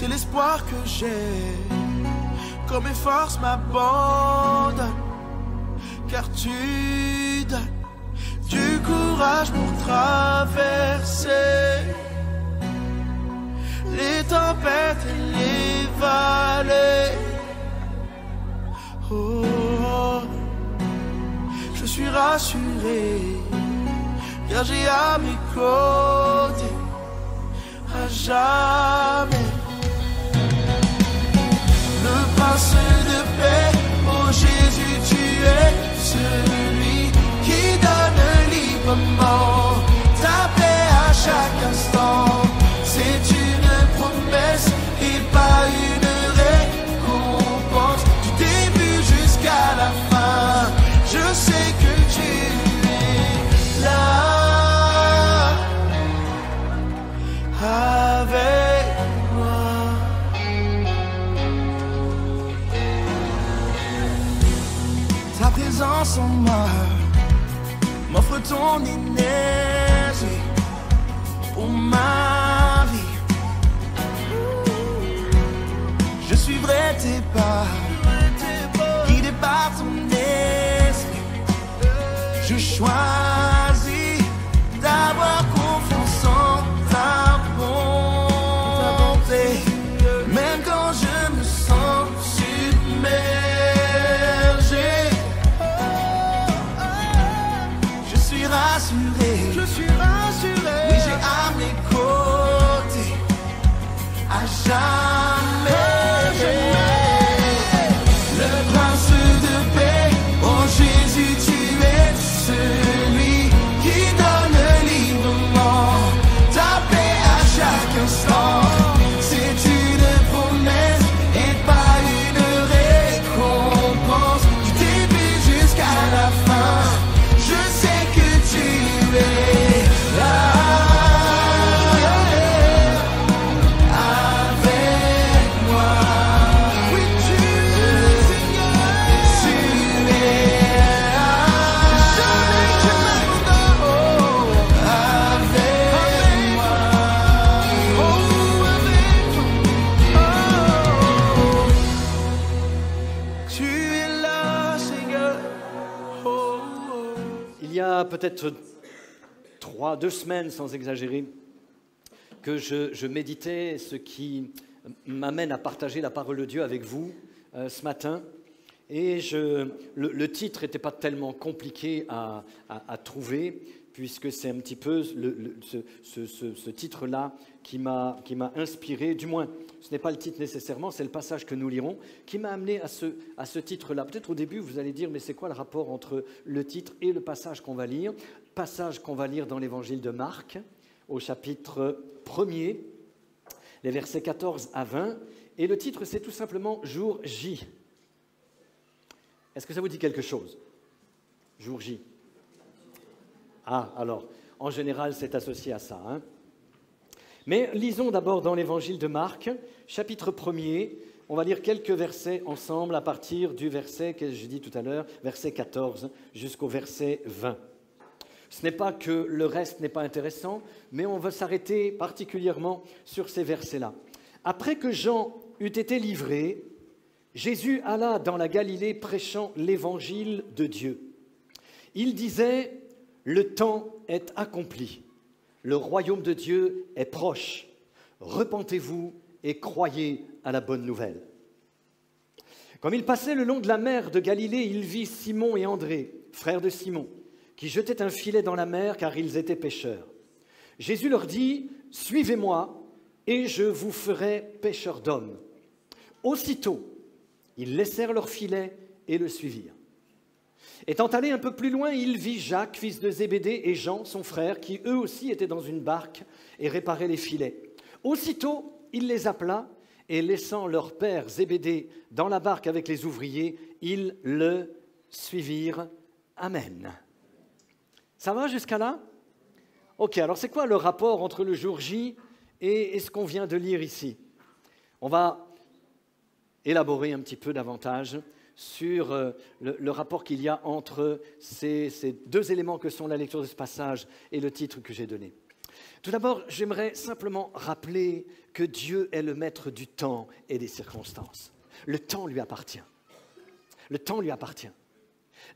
c'est l'espoir que j'ai. Quand mes forces m'abandonnent, car tu donnes du courage pour traverser les tempêtes et les vallées. Oh, je suis rassuré, car j'ai à mes côtés à jamais le prince de paix. Oh Jésus, tu es celui qui donne librement ta paix à chaque instant. C'est une promesse et pas une récompense. Du début jusqu'à la fin, je sais que tu es là avec moi. Ta présence en moi m'offre ton énergie pour ma vie. Je suivrai tes pas, guidé par ton esprit. Je choisis d'avoir confiance en ta bonté, même quand je me sens submergé. Je suis rassuré, oui j'ai à mes côtés à jamais le prince de paix. Oh Jésus, tu es celui qui donne librement ta paix à chaque instant. C'est une promesse et pas une récompense. Du début jusqu'à la fin, je sais que tu es là avec moi. Oui, tu es Seigneur, tu es là. Jamais tu m'abandonnes avec moi. Oh, avec moi. Oh, tu es là, Seigneur. Oh, oh. Il y a peut-être 2 semaines, sans exagérer, que je méditais, ce qui m'amène à partager la parole de Dieu avec vous ce matin. Et le titre n'était pas tellement compliqué à trouver, puisque c'est un petit peu ce titre-là qui m'a inspiré, du moins, ce n'est pas le titre nécessairement, c'est le passage que nous lirons, qui m'a amené à ce titre-là. Peut-être au début, vous allez dire, mais c'est quoi le rapport entre le titre et le passage qu'on va lire? Passage qu'on va lire dans l'évangile de Marc, au chapitre 1er, les versets 14 à 20, et le titre, c'est tout simplement « Jour J ». Est-ce que ça vous dit quelque chose? Jour J. Ah, alors, en général, c'est associé à ça. Hein? Mais lisons d'abord dans l'évangile de Marc, chapitre 1er. On va lire quelques versets ensemble à partir du verset que je dis tout à l'heure, verset 14 jusqu'au verset 20. Ce n'est pas que le reste n'est pas intéressant, mais on va s'arrêter particulièrement sur ces versets-là. Après que Jean eut été livré, Jésus alla dans la Galilée prêchant l'évangile de Dieu. Il disait « Le temps est accompli, le royaume de Dieu est proche. Repentez-vous et croyez à la bonne nouvelle. » Comme il passait le long de la mer de Galilée, il vit Simon et André, frères de Simon, qui jetaient un filet dans la mer car ils étaient pêcheurs. Jésus leur dit « Suivez-moi et je vous ferai pêcheurs d'hommes. » Aussitôt, ils laissèrent leur filet et le suivirent. Étant allé un peu plus loin, il vit Jacques, fils de Zébédée, et Jean, son frère, qui eux aussi étaient dans une barque et réparaient les filets. Aussitôt, il les appela et laissant leur père Zébédée dans la barque avec les ouvriers, ils le suivirent. Amen. Ça va jusqu'à là? Ok, alors c'est quoi le rapport entre le jour J et ce qu'on vient de lire ici? On va élaborer un petit peu davantage sur le rapport qu'il y a entre ces deux éléments que sont la lecture de ce passage et le titre que j'ai donné. Tout d'abord, j'aimerais simplement rappeler que Dieu est le maître du temps et des circonstances. Le temps lui appartient. Le temps lui appartient.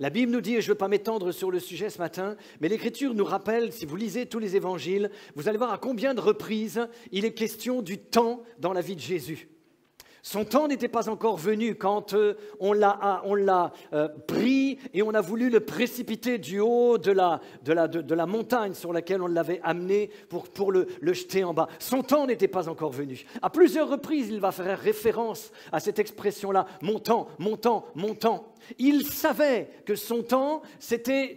La Bible nous dit, et je ne veux pas m'étendre sur le sujet ce matin, mais l'Écriture nous rappelle, si vous lisez tous les évangiles, vous allez voir à combien de reprises il est question du temps dans la vie de Jésus. Son temps n'était pas encore venu quand on l'a pris et on a voulu le précipiter du haut de la montagne sur laquelle on l'avait amené pour le jeter en bas. Son temps n'était pas encore venu. À plusieurs reprises, il va faire référence à cette expression-là, mon temps, mon temps, mon temps. Il savait que son temps, c'était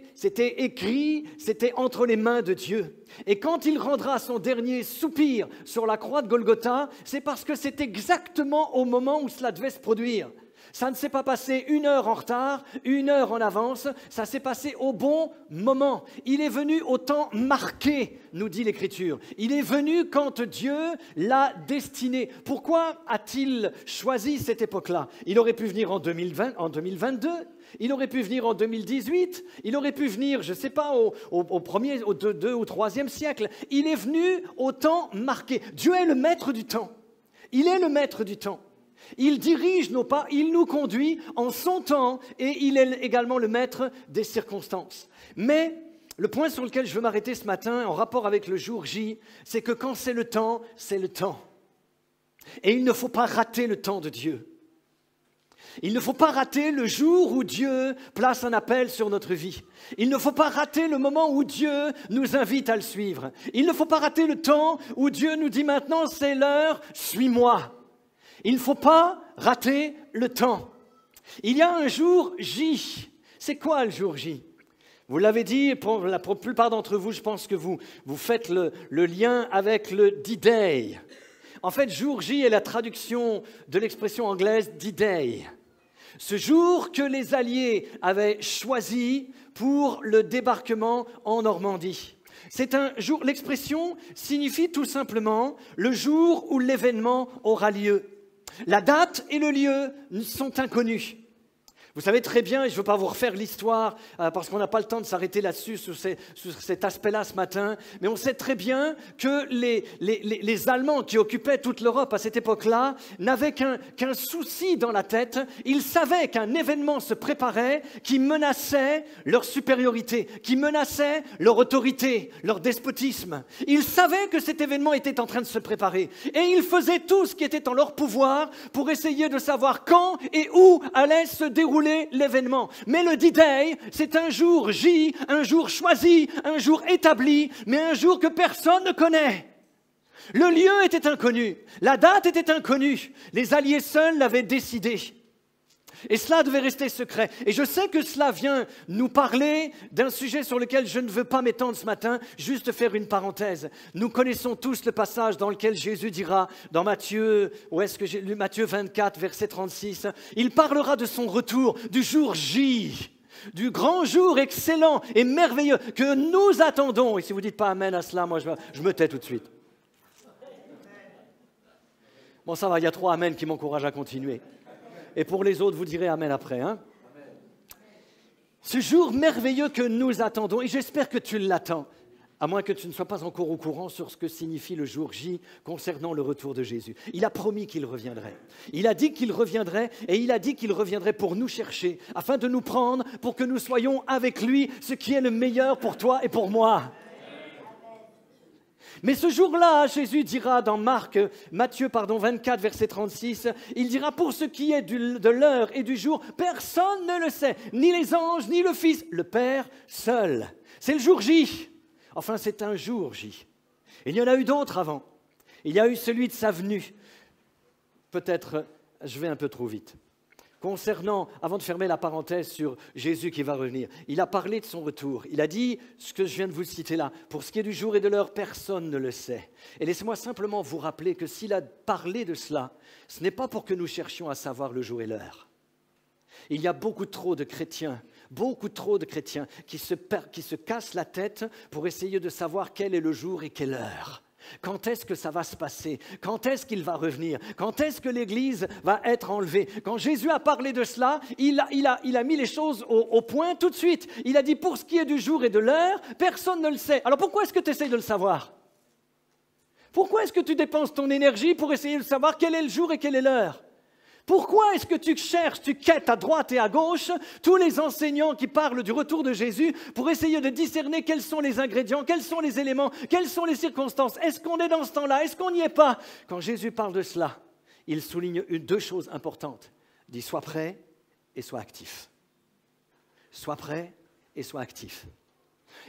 écrit, c'était entre les mains de Dieu. Et quand il rendra son dernier soupir sur la croix de Golgotha, c'est parce que c'est exactement au moment où cela devait se produire. Ça ne s'est pas passé 1 heure en retard, 1 heure en avance, ça s'est passé au bon moment. Il est venu au temps marqué, nous dit l'Écriture. Il est venu quand Dieu l'a destiné. Pourquoi a-t-il choisi cette époque-là? Il aurait pu venir en 2020, en 2022, il aurait pu venir en 2018, il aurait pu venir, je ne sais pas, au 2 ou 3e siècle. Il est venu au temps marqué. Dieu est le maître du temps. Il est le maître du temps. Il dirige nos pas, il nous conduit en son temps et il est également le maître des circonstances. Mais le point sur lequel je veux m'arrêter ce matin, en rapport avec le jour J, c'est que quand c'est le temps, c'est le temps. Et il ne faut pas rater le temps de Dieu. Il ne faut pas rater le jour où Dieu place un appel sur notre vie. Il ne faut pas rater le moment où Dieu nous invite à le suivre. Il ne faut pas rater le temps où Dieu nous dit maintenant c'est l'heure, suis-moi. Il ne faut pas rater le temps. Il y a un jour J. C'est quoi le jour J? Vous l'avez dit, pour la plupart d'entre vous, je pense que vous faites le lien avec le D-Day. En fait, jour J est la traduction de l'expression anglaise D-Day. Ce jour que les Alliés avaient choisi pour le débarquement en Normandie. C'est un jour, l'expression signifie tout simplement le jour où l'événement aura lieu. La date et le lieu sont inconnus. Vous savez très bien, et je ne veux pas vous refaire l'histoire parce qu'on n'a pas le temps de s'arrêter là-dessus, sur cet aspect-là ce matin, mais on sait très bien que les Allemands qui occupaient toute l'Europe à cette époque-là n'avaient qu'un souci dans la tête. Ils savaient qu'un événement se préparait qui menaçait leur supériorité, qui menaçait leur autorité, leur despotisme. Ils savaient que cet événement était en train de se préparer et ils faisaient tout ce qui était en leur pouvoir pour essayer de savoir quand et où allait se dérouler l'événement. Mais le D-Day, c'est un jour J, un jour choisi, un jour établi, mais un jour que personne ne connaît. Le lieu était inconnu, la date était inconnue, les Alliés seuls l'avaient décidé. Et cela devait rester secret. Et je sais que cela vient nous parler d'un sujet sur lequel je ne veux pas m'étendre ce matin, juste faire une parenthèse. Nous connaissons tous le passage dans lequel Jésus dira, dans Matthieu, où est-ce que j'ai lu Matthieu 24, verset 36, il parlera de son retour, du jour J, du grand jour excellent et merveilleux que nous attendons. Et si vous ne dites pas amen à cela, moi je me tais tout de suite. Bon, ça va, il y a 3 amen qui m'encouragent à continuer. Et pour les autres, vous direz amen après. Hein? Ce jour merveilleux que nous attendons, et j'espère que tu l'attends, à moins que tu ne sois pas encore au courant sur ce que signifie le jour J concernant le retour de Jésus. Il a promis qu'il reviendrait. Il a dit qu'il reviendrait, et il a dit qu'il reviendrait pour nous chercher, afin de nous prendre, pour que nous soyons avec lui, ce qui est le meilleur pour toi et pour moi. Mais ce jour-là, Jésus dira dans Matthieu 24, verset 36, il dira, pour ce qui est de l'heure et du jour, personne ne le sait, ni les anges, ni le Fils, le Père seul. C'est le jour J. Enfin, c'est un jour J. Il y en a eu d'autres avant. Il y a eu celui de sa venue. Peut-être, je vais un peu trop vite. Concernant, avant de fermer la parenthèse sur Jésus qui va revenir, il a parlé de son retour. Il a dit ce que je viens de vous citer là. Pour ce qui est du jour et de l'heure, personne ne le sait. Et laissez-moi simplement vous rappeler que s'il a parlé de cela, ce n'est pas pour que nous cherchions à savoir le jour et l'heure. Il y a beaucoup trop de chrétiens qui se cassent la tête pour essayer de savoir quel est le jour et quelle heure. Quand est-ce que ça va se passer? Quand est-ce qu'il va revenir? Quand est-ce que l'Église va être enlevée? Quand Jésus a parlé de cela, il a mis les choses au point tout de suite. Il a dit, pour ce qui est du jour et de l'heure, personne ne le sait. Alors pourquoi est-ce que tu essaies de le savoir? Pourquoi est-ce que tu dépenses ton énergie pour essayer de savoir quel est le jour et quelle est l'heure? Pourquoi est-ce que tu cherches, tu quêtes à droite et à gauche tous les enseignants qui parlent du retour de Jésus pour essayer de discerner quels sont les ingrédients, quels sont les éléments, quelles sont les circonstances? Est-ce qu'on est dans ce temps-là? Est-ce qu'on n'y est pas? Quand Jésus parle de cela, il souligne deux choses importantes. Il dit, sois prêt et sois actif. Sois prêt et sois actif.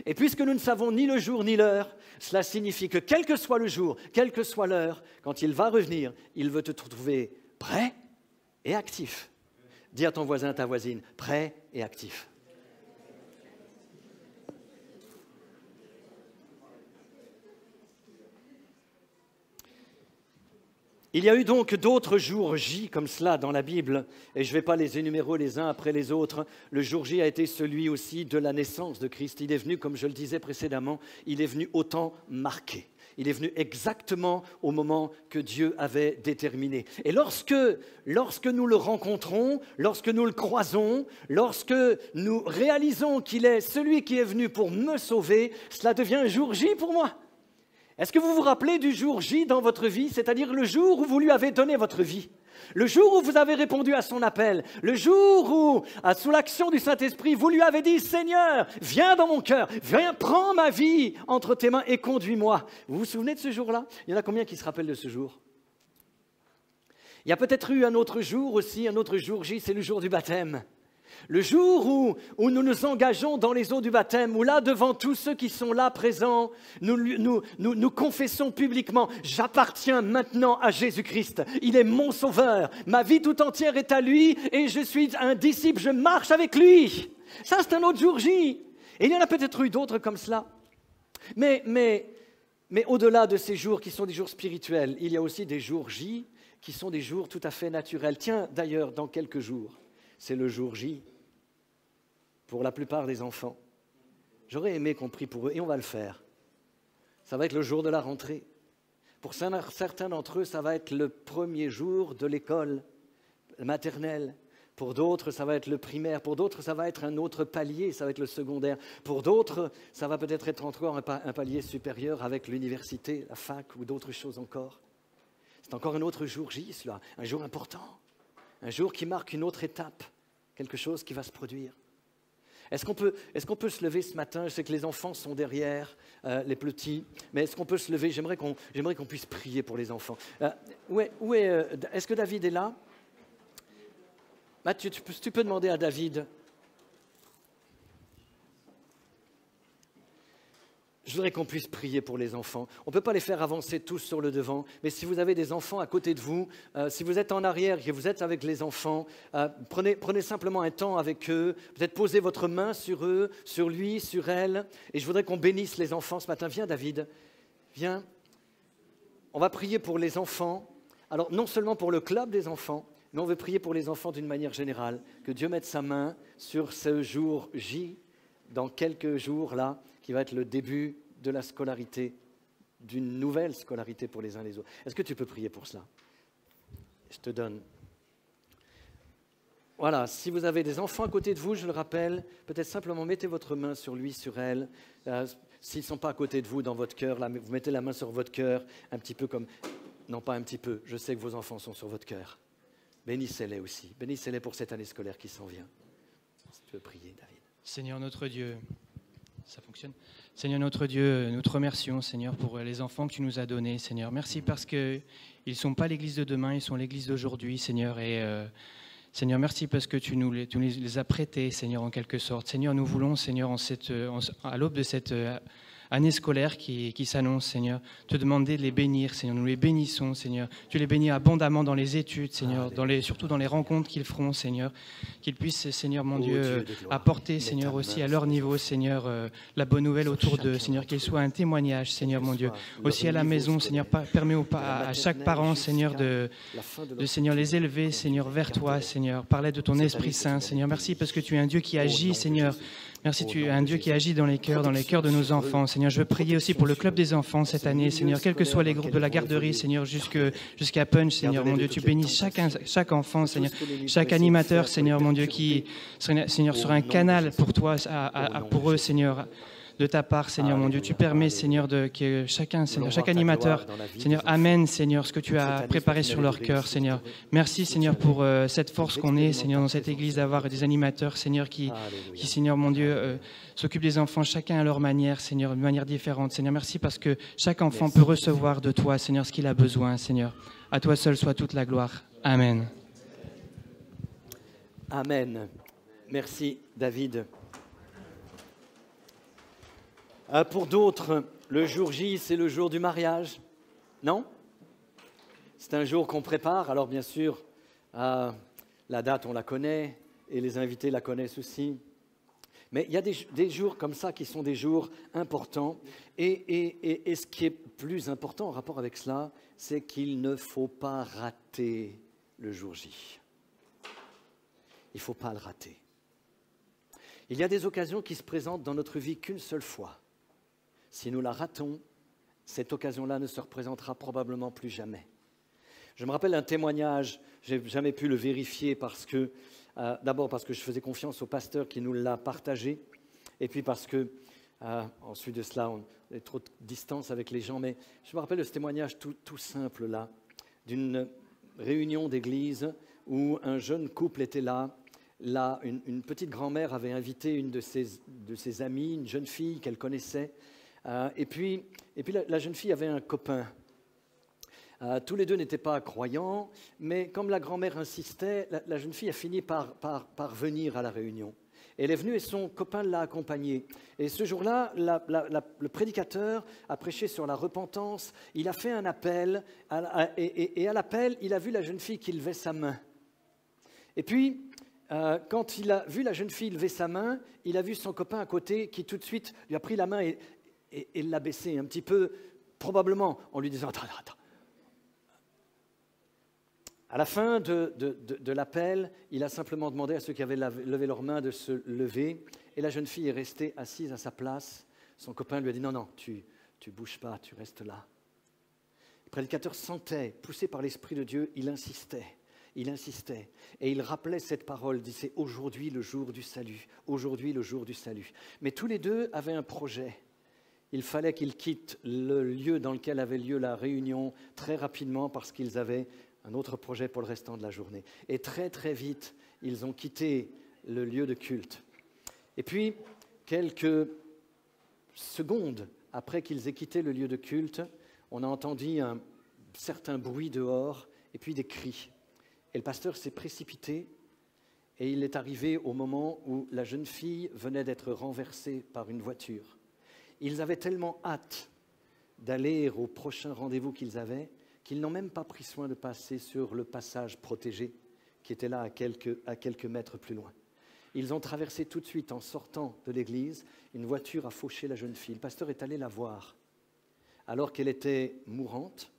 Et puisque nous ne savons ni le jour ni l'heure, cela signifie que quel que soit le jour, quelle que soit l'heure, quand il va revenir, il veut te trouver prêt et actif. Dis à ton voisin, ta voisine, prêt et actif. Il y a eu donc d'autres jours J comme cela dans la Bible, et je ne vais pas les énumérer les uns après les autres. Le jour J a été celui aussi de la naissance de Christ. Il est venu, comme je le disais précédemment, il est venu au temps marqué. Il est venu exactement au moment que Dieu avait déterminé. Et lorsque nous le rencontrons, lorsque nous le croisons, lorsque nous réalisons qu'il est celui qui est venu pour me sauver, cela devient un jour J pour moi. Est-ce que vous vous rappelez du jour J dans votre vie, c'est-à-dire le jour où vous lui avez donné votre vie? Le jour où vous avez répondu à son appel, le jour où, sous l'action du Saint-Esprit, vous lui avez dit « Seigneur, viens dans mon cœur, viens, prends ma vie entre tes mains et conduis-moi ». Vous vous souvenez de ce jour-là? Il y en a combien qui se rappellent de ce jour? Il y a peut-être eu un autre jour aussi, un autre jour J, c'est le jour du baptême. Le jour où nous nous engageons dans les eaux du baptême, où là, devant tous ceux qui sont là présents, nous confessons publiquement « J'appartiens maintenant à Jésus-Christ. Il est mon sauveur. Ma vie tout entière est à lui et je suis un disciple. Je marche avec lui. » Ça, c'est un autre jour J. Et il y en a peut-être eu d'autres comme cela. Mais au-delà de ces jours qui sont des jours spirituels, il y a aussi des jours J qui sont des jours tout à fait naturels. Tiens, d'ailleurs, dans quelques jours, c'est le jour J pour la plupart des enfants. J'aurais aimé qu'on prie pour eux, et on va le faire. Ça va être le jour de la rentrée. Pour certains d'entre eux, ça va être le premier jour de l'école maternelle. Pour d'autres, ça va être le primaire. Pour d'autres, ça va être un autre palier, ça va être le secondaire. Pour d'autres, ça va peut-être être encore un palier supérieur avec l'université, la fac ou d'autres choses encore. C'est encore un autre jour J, cela, un jour important. Un jour qui marque une autre étape, quelque chose qui va se produire. Est-ce qu'on peut se lever ce matin? Je sais que les enfants sont derrière, les petits, mais est-ce qu'on peut se lever? J'aimerais qu'on puisse prier pour les enfants. Est-ce que David est là? Mathieu, tu peux demander à David. Je voudrais qu'on puisse prier pour les enfants. On ne peut pas les faire avancer tous sur le devant, mais si vous avez des enfants à côté de vous, si vous êtes en arrière et que vous êtes avec les enfants, prenez simplement un temps avec eux, peut-être posez votre main sur eux, sur lui, sur elle, et je voudrais qu'on bénisse les enfants ce matin. Viens David, viens. On va prier pour les enfants, alors non seulement pour le club des enfants, mais on veut prier pour les enfants d'une manière générale, que Dieu mette sa main sur ce jour J, dans quelques jours là, qui va être le début de la scolarité, d'une nouvelle scolarité pour les uns et les autres. Est-ce que tu peux prier pour cela? Je te donne. Voilà, si vous avez des enfants à côté de vous, je le rappelle, peut-être simplement mettez votre main sur lui, sur elle. S'ils ne sont pas à côté de vous dans votre cœur, là, vous mettez la main sur votre cœur, un petit peu comme... Non, pas un petit peu, je sais que vos enfants sont sur votre cœur. Bénissez-les aussi, bénissez-les pour cette année scolaire qui s'en vient. Si tu veux prier, David. Seigneur notre Dieu, ça fonctionne. Seigneur notre Dieu, nous te remercions, Seigneur, pour les enfants que tu nous as donnés, Seigneur. Merci parce qu'ils ne sont pas l'Église de demain, ils sont l'Église d'aujourd'hui, Seigneur. Et Seigneur, merci parce que tu nous les as prêtés, Seigneur, en quelque sorte. Seigneur, nous voulons, Seigneur, à l'aube de cette année scolaire qui s'annonce, Seigneur, te demander de les bénir, Seigneur. Nous les bénissons, Seigneur. Tu les bénis abondamment dans les études, Seigneur, surtout dans les rencontres qu'ils feront, Seigneur. Qu'ils puissent, Seigneur, mon Dieu, apporter, Seigneur, aussi à leur niveau, Seigneur, la bonne nouvelle autour d'eux, Seigneur, qu'ils soient un témoignage, Seigneur, mon Dieu. Aussi à la maison, Seigneur, permets à chaque parent, Seigneur, de Seigneur, les élever, Seigneur, vers toi, Seigneur. Parler de ton Esprit Saint, Seigneur. Merci parce que tu es un Dieu qui agit, Seigneur. Merci, tu es un Dieu qui agit dans les cœurs de nos enfants. Seigneur, je veux prier aussi pour le club des enfants cette année, Seigneur, quels que soient les groupes de la garderie, Seigneur, jusqu'à Punch, Seigneur, mon Dieu, tu bénis chaque enfant, Seigneur, chaque animateur, Seigneur, mon Dieu, qui, Seigneur, sera un canal pour toi, pour eux, Seigneur, de ta part, Seigneur mon Dieu. Tu permets, Seigneur, que chacun, Seigneur, chaque animateur, Seigneur, amène, Seigneur, ce que tu as préparé sur leur cœur, Seigneur. Merci, Seigneur, pour cette force qu'on est, Seigneur, dans cette église, d'avoir des animateurs, Seigneur, qui Seigneur mon Dieu, s'occupent des enfants, chacun à leur manière, Seigneur, de manière différente. Seigneur, merci parce que chaque enfant peut recevoir de toi, Seigneur, ce qu'il a besoin, Seigneur. À toi seul soit toute la gloire. Amen. Amen. Merci, David. Pour d'autres, le jour J, c'est le jour du mariage. Non? C'est un jour qu'on prépare. Alors, bien sûr, la date, on la connaît et les invités la connaissent aussi. Mais il y a des jours comme ça qui sont des jours importants. Et ce qui est plus important en rapport avec cela, c'est qu'il ne faut pas rater le jour J. Il ne faut pas le rater. Il y a des occasions qui se présentent dans notre vie qu'une seule fois. Si nous la ratons, cette occasion-là ne se représentera probablement plus jamais. Je me rappelle un témoignage, je n'ai jamais pu le vérifier parce que, d'abord parce que je faisais confiance au pasteur qui nous l'a partagé, et puis parce que, ensuite de cela, on a trop de distance avec les gens, mais je me rappelle de ce témoignage tout simple là, d'une réunion d'église où un jeune couple était là. Là, une petite grand-mère avait invité une de ses amies, une jeune fille qu'elle connaissait. Et puis la jeune fille avait un copain. Tous les deux n'étaient pas croyants, mais comme la grand-mère insistait, la jeune fille a fini par venir à la réunion. Elle est venue et son copain l'a accompagnée. Et ce jour-là, le prédicateur a prêché sur la repentance. Il a fait un appel, et à l'appel, il a vu la jeune fille qui levait sa main. Et puis, quand il a vu la jeune fille lever sa main, il a vu son copain à côté qui tout de suite lui a pris la main et l'a baissée un petit peu, probablement en lui disant « Attends. » À la fin de l'appel, il a simplement demandé à ceux qui avaient levé leurs mains de se lever et la jeune fille est restée assise à sa place. Son copain lui a dit « Non, tu bouges pas, tu restes là. » Le prédicateur sentait, poussé par l'Esprit de Dieu, il insistait et il rappelait cette parole, il disait « Aujourd'hui le jour du salut, aujourd'hui le jour du salut ». Mais tous les deux avaient un projet. Il fallait qu'ils quittent le lieu dans lequel avait lieu la réunion très rapidement parce qu'ils avaient un autre projet pour le restant de la journée. Et très très vite, ils ont quitté le lieu de culte. Et puis, quelques secondes après qu'ils aient quitté le lieu de culte, on a entendu un certain bruit dehors et puis des cris. Et le pasteur s'est précipité et il est arrivé au moment où la jeune fille venait d'être renversée par une voiture. Ils avaient tellement hâte d'aller au prochain rendez-vous qu'ils avaient qu'ils n'ont même pas pris soin de passer sur le passage protégé qui était là à quelques mètres plus loin. Ils ont traversé tout de suite, en sortant de l'église, une voiture a fauché la jeune fille. Le pasteur est allé la voir alors qu'elle était mourante.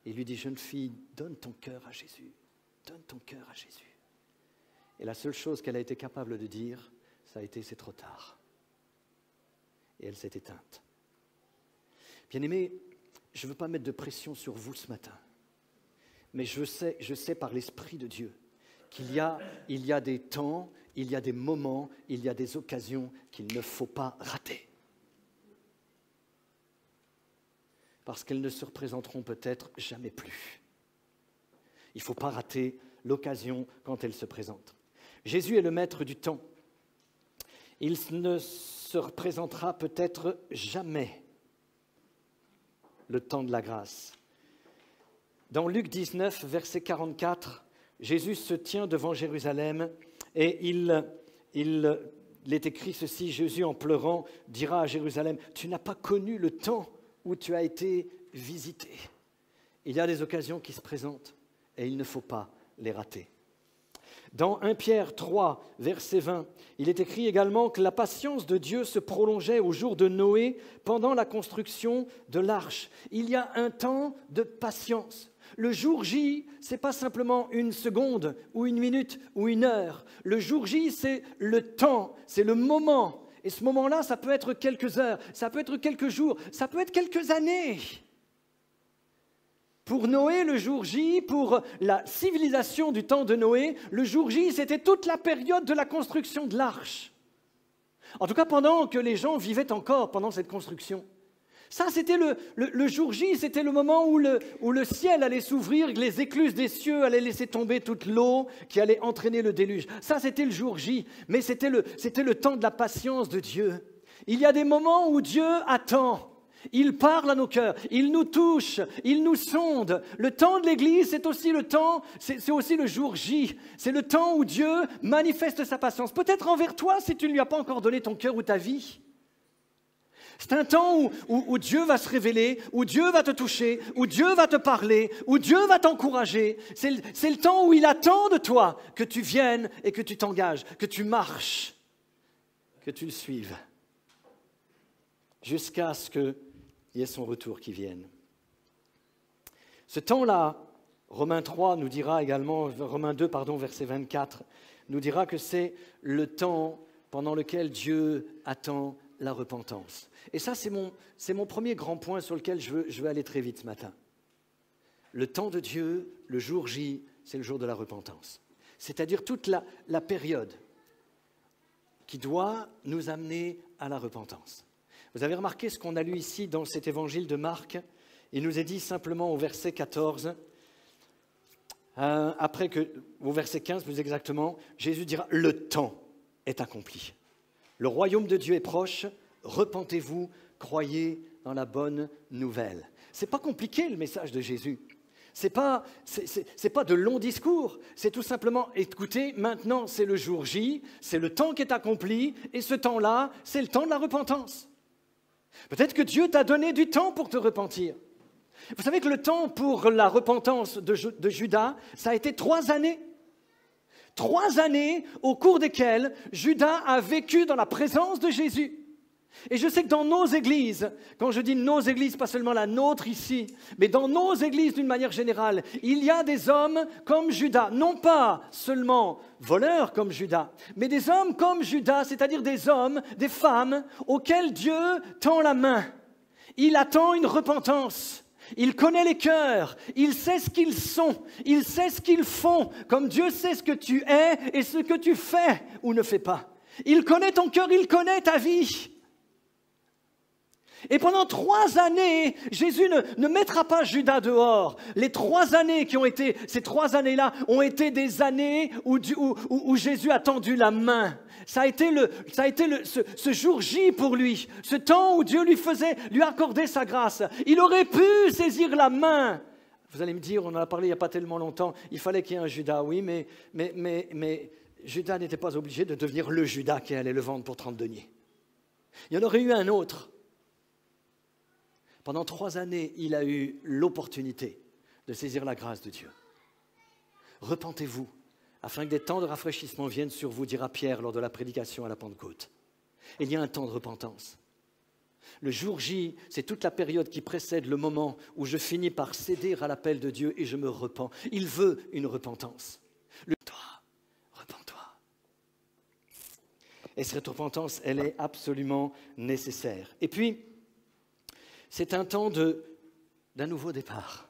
Il lui dit « Jeune fille, donne ton cœur à Jésus. Donne ton cœur à Jésus. » Et la seule chose qu'elle a été capable de dire, ça a été « C'est trop tard. » Et elle s'est éteinte. Bien-aimés, je ne veux pas mettre de pression sur vous ce matin, mais je sais par l'Esprit de Dieu qu'il y a des temps, il y a des moments, il y a des occasions qu'il ne faut pas rater. Parce qu'elles ne se représenteront peut-être jamais plus. Il ne faut pas rater l'occasion quand elle se présente. Jésus est le maître du temps. Il ne se représentera peut-être jamais le temps de la grâce. Dans Luc 19, verset 44, Jésus se tient devant Jérusalem et il est écrit ceci, Jésus en pleurant dira à Jérusalem, « Tu n'as pas connu le temps où tu as été visité. » Il y a des occasions qui se présentent et il ne faut pas les rater. Dans 1 Pierre 3, verset 20, il est écrit également que la patience de Dieu se prolongeait au jour de Noé pendant la construction de l'arche. Il y a un temps de patience. Le jour J, ce n'est pas simplement une seconde ou une minute ou une heure. Le jour J, c'est le temps, c'est le moment. Et ce moment-là, ça peut être quelques heures, ça peut être quelques jours, ça peut être quelques années. Pour Noé, le jour J, pour la civilisation du temps de Noé, le jour J, c'était toute la période de la construction de l'arche. En tout cas, pendant que les gens vivaient encore pendant cette construction. Ça, c'était le jour J, c'était le moment où le ciel allait s'ouvrir, les écluses des cieux allaient laisser tomber toute l'eau qui allait entraîner le déluge. Ça, c'était le jour J, mais c'était le temps de la patience de Dieu. Il y a des moments où Dieu attend. Il parle à nos cœurs, il nous touche, il nous sonde. Le temps de l'Église, c'est aussi le jour J. C'est le temps où Dieu manifeste sa patience. Peut-être envers toi si tu ne lui as pas encore donné ton cœur ou ta vie. C'est un temps où Dieu va se révéler, où Dieu va te toucher, où Dieu va te parler, où Dieu va t'encourager. C'est le temps où il attend de toi que tu viennes et que tu t'engages, que tu marches, que tu le suives. Jusqu'à ce qu'il y ait son retour qui vienne. Ce temps-là, Romains 3 nous dira également, Romains 2, verset 24, nous dira que c'est le temps pendant lequel Dieu attend la repentance. Et ça, c'est mon premier grand point sur lequel je veux aller très vite ce matin. Le temps de Dieu, le jour J, c'est le jour de la repentance. C'est-à-dire toute la période qui doit nous amener à la repentance. Vous avez remarqué ce qu'on a lu ici dans cet évangile de Marc? Il nous est dit simplement au verset 14, au verset 15 plus exactement, Jésus dira « Le temps est accompli. Le royaume de Dieu est proche, repentez-vous, croyez dans la bonne nouvelle. » Ce n'est pas compliqué le message de Jésus. Ce n'est pas de longs discours, c'est tout simplement, écoutez, maintenant c'est le jour J, c'est le temps qui est accompli, et ce temps-là, c'est le temps de la repentance. Peut-être que Dieu t'a donné du temps pour te repentir. Vous savez que le temps pour la repentance de Judas, ça a été 3 années. 3 années au cours desquelles Judas a vécu dans la présence de Jésus. Et je sais que dans nos églises, quand je dis nos églises, pas seulement la nôtre ici, mais dans nos églises d'une manière générale, il y a des hommes comme Judas, non pas seulement voleurs comme Judas, mais des hommes comme Judas, c'est-à-dire des hommes, des femmes auxquels Dieu tend la main. Il attend une repentance. Il connaît les cœurs, il sait ce qu'ils sont, il sait ce qu'ils font, comme Dieu sait ce que tu es et ce que tu fais ou ne fais pas. Il connaît ton cœur, il connaît ta vie. Et pendant 3 années, Jésus ne mettra pas Judas dehors. Les 3 années ces 3 années-là ont été des années où Jésus a tendu la main. Ça a été ce jour J pour lui, ce temps où Dieu lui accordait sa grâce. Il aurait pu saisir la main. Vous allez me dire, on en a parlé il n'y a pas tellement longtemps, il fallait qu'il y ait un Judas. Oui, mais Judas n'était pas obligé de devenir le Judas qui allait le vendre pour 30 deniers. Il y en aurait eu un autre. Pendant 3 années, il a eu l'opportunité de saisir la grâce de Dieu. Repentez-vous, afin que des temps de rafraîchissement viennent sur vous, dira Pierre lors de la prédication à la Pentecôte. Il y a un temps de repentance. Le jour J, c'est toute la période qui précède le moment où je finis par céder à l'appel de Dieu et je me repens. Il veut une repentance. Repens-toi. Et cette repentance, elle est absolument nécessaire. Et puis, c'est un temps d'un nouveau départ.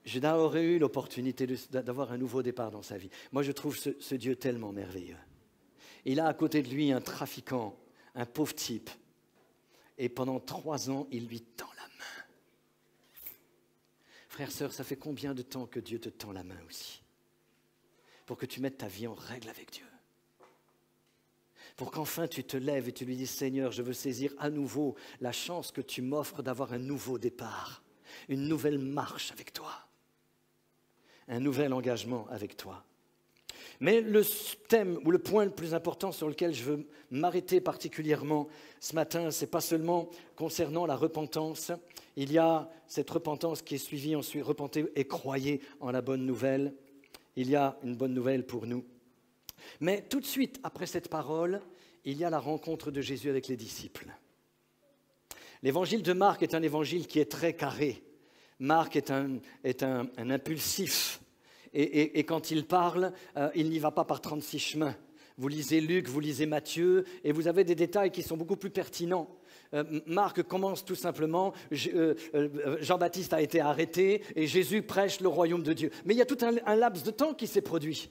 Judas aurait eu l'opportunité d'avoir un nouveau départ dans sa vie. Moi, je trouve ce Dieu tellement merveilleux. Il a à côté de lui un trafiquant, un pauvre type. Et pendant 3 ans, il lui tend la main. Frères, sœurs, ça fait combien de temps que Dieu te tend la main aussi? Pour que tu mettes ta vie en règle avec Dieu. Pour qu'enfin tu te lèves et tu lui dis « Seigneur, je veux saisir à nouveau la chance que tu m'offres d'avoir un nouveau départ, une nouvelle marche avec toi, un nouvel engagement avec toi. » Mais le thème ou le point le plus important sur lequel je veux m'arrêter particulièrement ce matin, ce n'est pas seulement concernant la repentance. Il y a cette repentance qui est suivie ensuite, repentez et croyez en la bonne nouvelle. Il y a une bonne nouvelle pour nous. Mais tout de suite, après cette parole, il y a la rencontre de Jésus avec les disciples. L'évangile de Marc est un évangile qui est très carré. Marc est un impulsif. Et quand il parle, il n'y va pas par 36 chemins. Vous lisez Luc, vous lisez Matthieu, et vous avez des détails qui sont beaucoup plus pertinents. Marc commence tout simplement, Jean-Baptiste a été arrêté, et Jésus prêche le royaume de Dieu. Mais il y a tout un laps de temps qui s'est produit.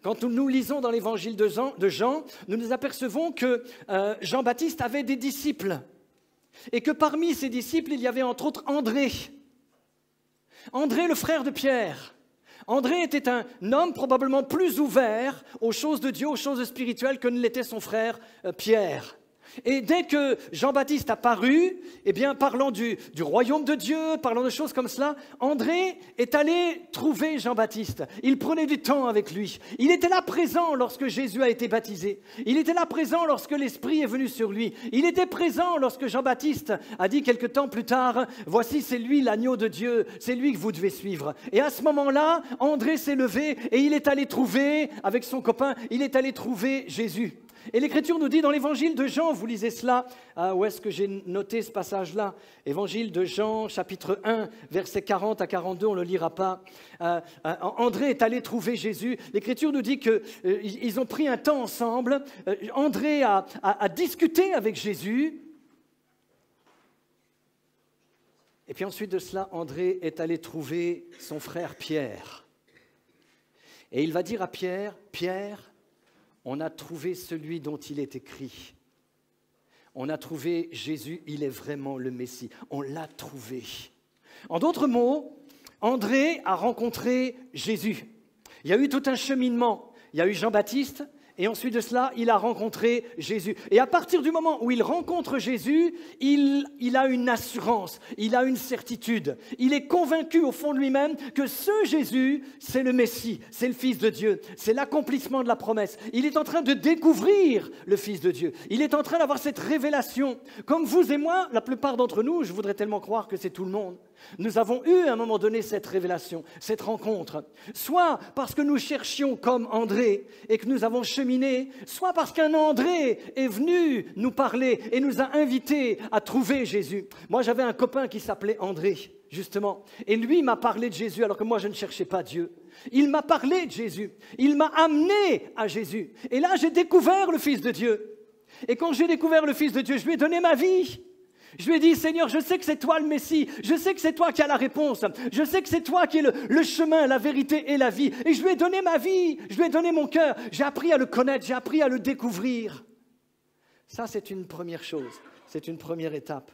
Quand nous lisons dans l'évangile de Jean, nous nous apercevons que Jean-Baptiste avait des disciples et que parmi ses disciples, il y avait entre autres André. André, le frère de Pierre. André était un homme probablement plus ouvert aux choses de Dieu, aux choses spirituelles que ne l'était son frère Pierre. Et dès que Jean-Baptiste a paru, eh bien, parlant du royaume de Dieu, parlant de choses comme cela, André est allé trouver Jean-Baptiste. Il prenait du temps avec lui. Il était là présent lorsque Jésus a été baptisé. Il était là présent lorsque l'Esprit est venu sur lui. Il était présent lorsque Jean-Baptiste a dit quelque temps plus tard, « Voici, c'est lui l'agneau de Dieu, c'est lui que vous devez suivre. » Et à ce moment-là, André s'est levé et il est allé trouver, avec son copain, il est allé trouver Jésus. Et l'Écriture nous dit dans l'évangile de Jean, vous lisez cela, où est-ce que j'ai noté ce passage-là? Évangile de Jean, chapitre 1, versets 40 à 42, on ne le lira pas. André est allé trouver Jésus. L'Écriture nous dit qu'ils ont pris un temps ensemble. André a discuté avec Jésus. Et puis ensuite de cela, André est allé trouver son frère Pierre. Et il va dire à Pierre, « Pierre, on a trouvé celui dont il est écrit. On a trouvé Jésus, il est vraiment le Messie. On l'a trouvé. » En d'autres mots, André a rencontré Jésus. Il y a eu tout un cheminement. Il y a eu Jean-Baptiste et ensuite de cela, il a rencontré Jésus. Et à partir du moment où il rencontre Jésus, il a une assurance, il a une certitude. Il est convaincu au fond de lui-même que ce Jésus, c'est le Messie, c'est le Fils de Dieu, c'est l'accomplissement de la promesse. Il est en train de découvrir le Fils de Dieu. Il est en train d'avoir cette révélation. Comme vous et moi, la plupart d'entre nous, je voudrais tellement croire que c'est tout le monde, nous avons eu à un moment donné cette révélation, cette rencontre. Soit parce que nous cherchions comme André et que nous avons cheminé, soit parce qu'un André est venu nous parler et nous a invités à trouver Jésus. Moi, j'avais un copain qui s'appelait André, justement. Et lui m'a parlé de Jésus alors que moi, je ne cherchais pas Dieu. Il m'a parlé de Jésus. Il m'a amené à Jésus. Et là, j'ai découvert le Fils de Dieu. Et quand j'ai découvert le Fils de Dieu, je lui ai donné ma vie. Je lui ai dit, Seigneur, je sais que c'est toi le Messie, je sais que c'est toi qui as la réponse, je sais que c'est toi qui es le chemin, la vérité et la vie. Et je lui ai donné ma vie, je lui ai donné mon cœur, j'ai appris à le connaître, j'ai appris à le découvrir. Ça, c'est une première chose, c'est une première étape.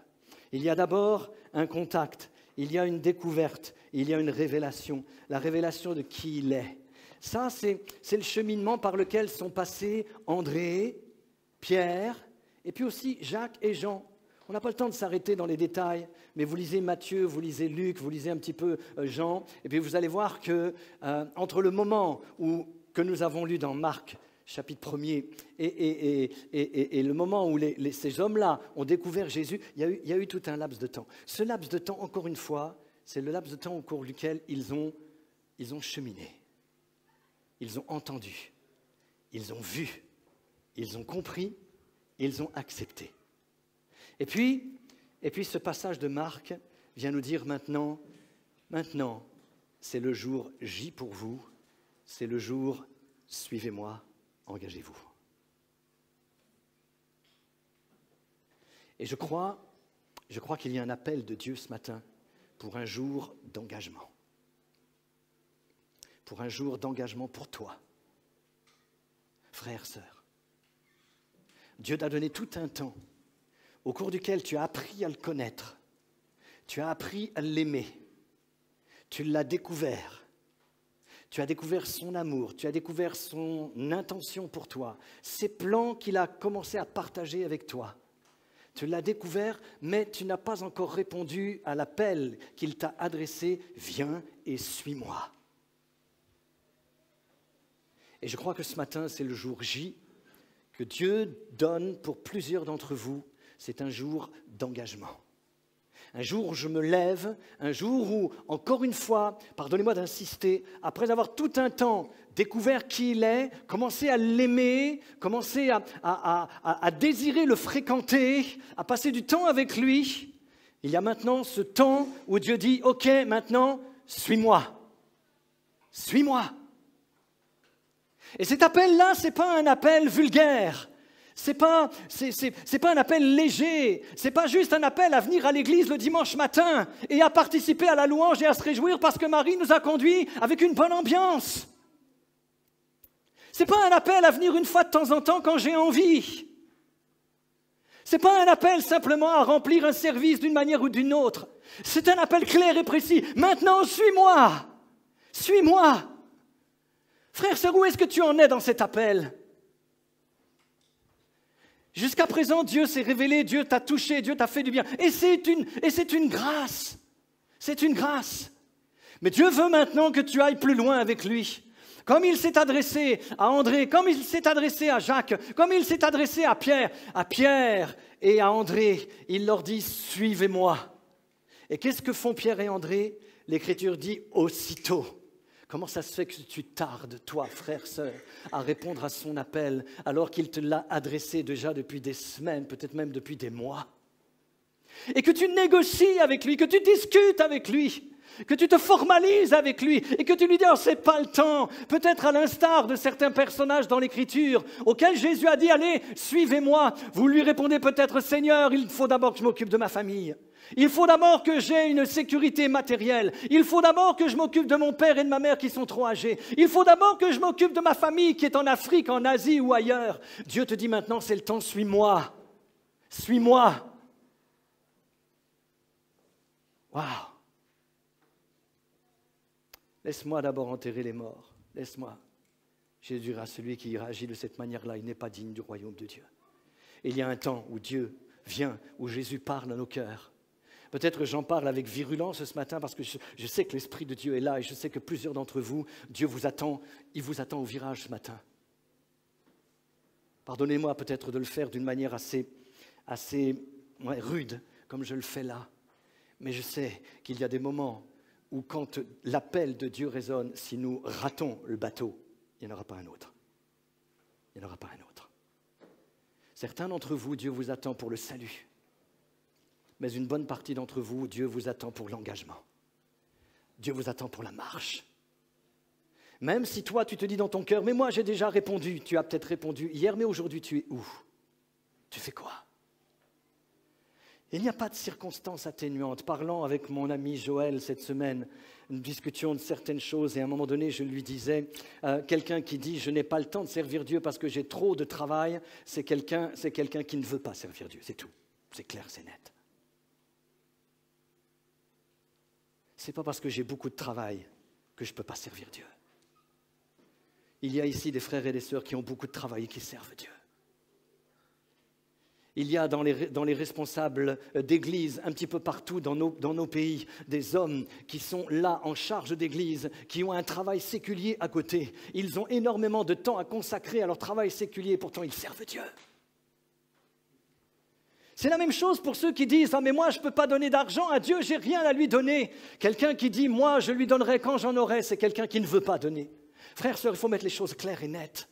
Il y a d'abord un contact, il y a une découverte, il y a une révélation, la révélation de qui il est. Ça, c'est le cheminement par lequel sont passés André, Pierre, et puis aussi Jacques et Jean. On n'a pas le temps de s'arrêter dans les détails, mais vous lisez Matthieu, vous lisez Luc, vous lisez un petit peu Jean, et puis vous allez voir que entre le moment que nous avons lu dans Marc, chapitre 1er, et le moment où ces hommes-là ont découvert Jésus, il y a eu tout un laps de temps. Ce laps de temps, encore une fois, c'est le laps de temps au cours duquel ils ont cheminé, ils ont entendu, ils ont vu, ils ont compris, ils ont accepté. Et puis, ce passage de Marc vient nous dire maintenant, c'est le jour J pour vous, c'est le jour suivez-moi, engagez-vous. Et je crois qu'il y a un appel de Dieu ce matin pour un jour d'engagement. Pour un jour d'engagement pour toi, frère, sœur. Dieu t'a donné tout un temps au cours duquel tu as appris à le connaître, tu as appris à l'aimer, tu l'as découvert, tu as découvert son amour, tu as découvert son intention pour toi, ses plans qu'il a commencé à partager avec toi. Tu l'as découvert, mais tu n'as pas encore répondu à l'appel qu'il t'a adressé, viens et suis-moi. Et je crois que ce matin, c'est le jour J que Dieu donne pour plusieurs d'entre vous. C'est un jour d'engagement. Un jour où je me lève, un jour où, encore une fois, pardonnez-moi d'insister, après avoir tout un temps découvert qui il est, commencé à l'aimer, commencé à désirer le fréquenter, à passer du temps avec lui, il y a maintenant ce temps où Dieu dit « Ok, maintenant, suis-moi. Suis-moi. » Et cet appel-là, ce n'est pas un appel vulgaire. C'est pas un appel léger, c'est pas juste un appel à venir à l'église le dimanche matin et à participer à la louange et à se réjouir parce que Marie nous a conduits avec une bonne ambiance. Ce n'est pas un appel à venir une fois de temps en temps quand j'ai envie. Ce n'est pas un appel simplement à remplir un service d'une manière ou d'une autre. C'est un appel clair et précis. Maintenant, suis-moi. Suis-moi. Frère, sœur, où est-ce que tu en es dans cet appel? Jusqu'à présent, Dieu s'est révélé, Dieu t'a touché, Dieu t'a fait du bien. Et c'est une grâce. C'est une grâce. Mais Dieu veut maintenant que tu ailles plus loin avec lui. Comme il s'est adressé à André, comme il s'est adressé à Jacques, comme il s'est adressé à Pierre et à André, il leur dit « Suivez-moi ». Et qu'est-ce que font Pierre et André? L'Écriture dit « aussitôt ». Comment ça se fait que tu tardes, toi, frère, sœur, à répondre à son appel alors qu'il te l'a adressé déjà depuis des semaines, peut-être même depuis des mois? Et que tu négocies avec lui, que tu discutes avec lui, que tu te formalises avec lui et que tu lui dis « oh, c'est pas le temps ». Peut-être à l'instar de certains personnages dans l'Écriture auxquels Jésus a dit « allez, suivez-moi ». Vous lui répondez peut-être « Seigneur, il faut d'abord que je m'occupe de ma famille ». Il faut d'abord que j'ai une sécurité matérielle. Il faut d'abord que je m'occupe de mon père et de ma mère qui sont trop âgés. Il faut d'abord que je m'occupe de ma famille qui est en Afrique, en Asie ou ailleurs. Dieu te dit maintenant, c'est le temps, suis-moi. Suis-moi. Waouh. Laisse-moi d'abord enterrer les morts. Laisse-moi. Jésus dira, celui qui agit de cette manière-là, il n'est pas digne du royaume de Dieu. Et il y a un temps où Dieu vient, où Jésus parle à nos cœurs. Peut-être que j'en parle avec virulence ce matin parce que je sais que l'Esprit de Dieu est là et je sais que plusieurs d'entre vous, Dieu vous attend, il vous attend au virage ce matin. Pardonnez-moi peut-être de le faire d'une manière assez rude, comme je le fais là. Mais je sais qu'il y a des moments où quand l'appel de Dieu résonne, si nous ratons le bateau, il n'y en aura pas un autre. Il n'y en aura pas un autre. Certains d'entre vous, Dieu vous attend pour le salut. Mais une bonne partie d'entre vous, Dieu vous attend pour l'engagement. Dieu vous attend pour la marche. Même si toi, tu te dis dans ton cœur, mais moi j'ai déjà répondu, tu as peut-être répondu hier, mais aujourd'hui tu es où? Tu fais quoi? Il n'y a pas de circonstances atténuantes. Parlant avec mon ami Joël cette semaine, nous discutions de certaines choses et à un moment donné, je lui disais, quelqu'un qui dit « je n'ai pas le temps de servir Dieu parce que j'ai trop de travail », c'est quelqu'un qui ne veut pas servir Dieu, c'est tout. C'est clair, c'est net. Ce n'est pas parce que j'ai beaucoup de travail que je ne peux pas servir Dieu. Il y a ici des frères et des sœurs qui ont beaucoup de travail et qui servent Dieu. Il y a dans les responsables d'église, un petit peu partout dans nos pays, des hommes qui sont là en charge d'église, qui ont un travail séculier à côté. Ils ont énormément de temps à consacrer à leur travail séculier et pourtant ils servent Dieu. C'est la même chose pour ceux qui disent « ah mais moi je ne peux pas donner d'argent à Dieu, j'ai rien à lui donner ». Quelqu'un qui dit « moi je lui donnerai quand j'en aurai », c'est quelqu'un qui ne veut pas donner. Frères, sœurs, il faut mettre les choses claires et nettes.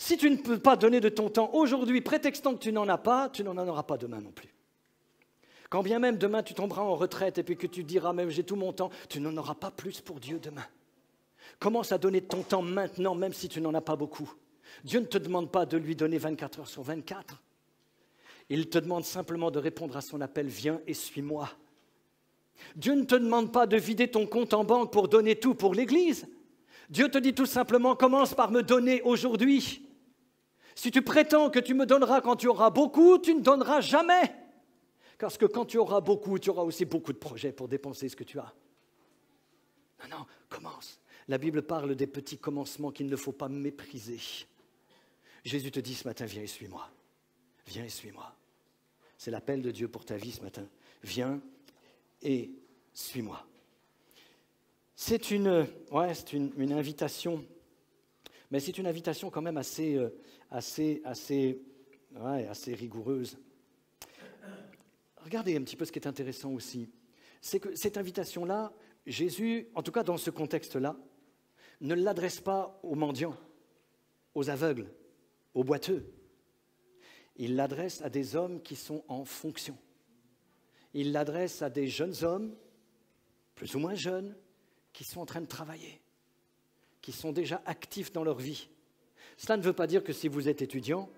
Si tu ne peux pas donner de ton temps aujourd'hui, prétextant que tu n'en as pas, tu n'en auras pas demain non plus. Quand bien même demain tu tomberas en retraite et puis que tu diras « mais j'ai tout mon temps », tu n'en auras pas plus pour Dieu demain. Commence à donner ton temps maintenant, même si tu n'en as pas beaucoup. Dieu ne te demande pas de lui donner 24 heures sur 24. Il te demande simplement de répondre à son appel « Viens et suis-moi ». Dieu ne te demande pas de vider ton compte en banque pour donner tout pour l'Église. Dieu te dit tout simplement « Commence par me donner aujourd'hui ». Si tu prétends que tu me donneras quand tu auras beaucoup, tu ne donneras jamais. Parce que quand tu auras beaucoup, tu auras aussi beaucoup de projets pour dépenser ce que tu as. Non, commence. La Bible parle des petits commencements qu'il ne faut pas mépriser. Jésus te dit ce matin « Viens et suis-moi ». Viens et suis-moi. C'est l'appel de Dieu pour ta vie ce matin. Viens et suis-moi. C'est une invitation, mais c'est une invitation quand même assez rigoureuse. Regardez un petit peu ce qui est intéressant aussi. C'est que cette invitation-là, Jésus, en tout cas dans ce contexte-là, ne l'adresse pas aux mendiants, aux aveugles, aux boiteux. Il l'adresse à des hommes qui sont en fonction. Il l'adresse à des jeunes hommes, plus ou moins jeunes, qui sont en train de travailler, qui sont déjà actifs dans leur vie. Cela ne veut pas dire que si vous êtes étudiant,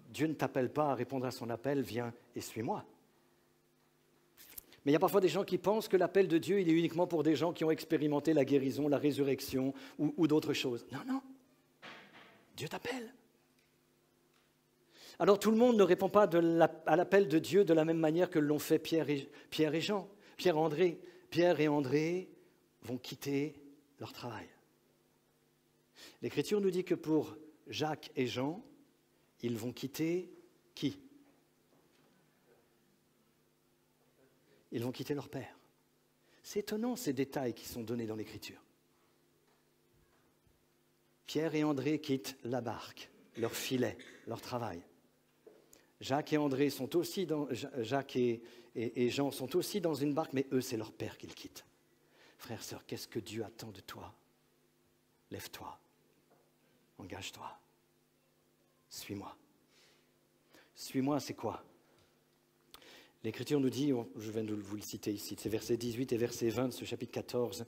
Dieu ne t'appelle pas à répondre à son appel, viens et suis-moi. Mais il y a parfois des gens qui pensent que l'appel de Dieu, il est uniquement pour des gens qui ont expérimenté la guérison, la résurrection ou d'autres choses. Non. Dieu t'appelle. Alors tout le monde ne répond pas à l'appel de Dieu de la même manière que l'ont fait Pierre et Jean. Pierre et André vont quitter leur travail. L'Écriture nous dit que pour Jacques et Jean, ils vont quitter qui? Ils vont quitter leur père. C'est étonnant ces détails qui sont donnés dans l'Écriture. Pierre et André quittent la barque, leur filet, leur travail. Jacques et André sont aussi Jacques et Jean sont aussi dans une barque, mais eux, c'est leur père qu'ils quittent. Frères, sœurs, qu'est-ce que Dieu attend de toi? Lève-toi, engage-toi, suis-moi. Suis-moi, c'est quoi? L'Écriture nous dit, je viens de vous le citer ici, c'est versets 18 et verset 20 de ce chapitre 14,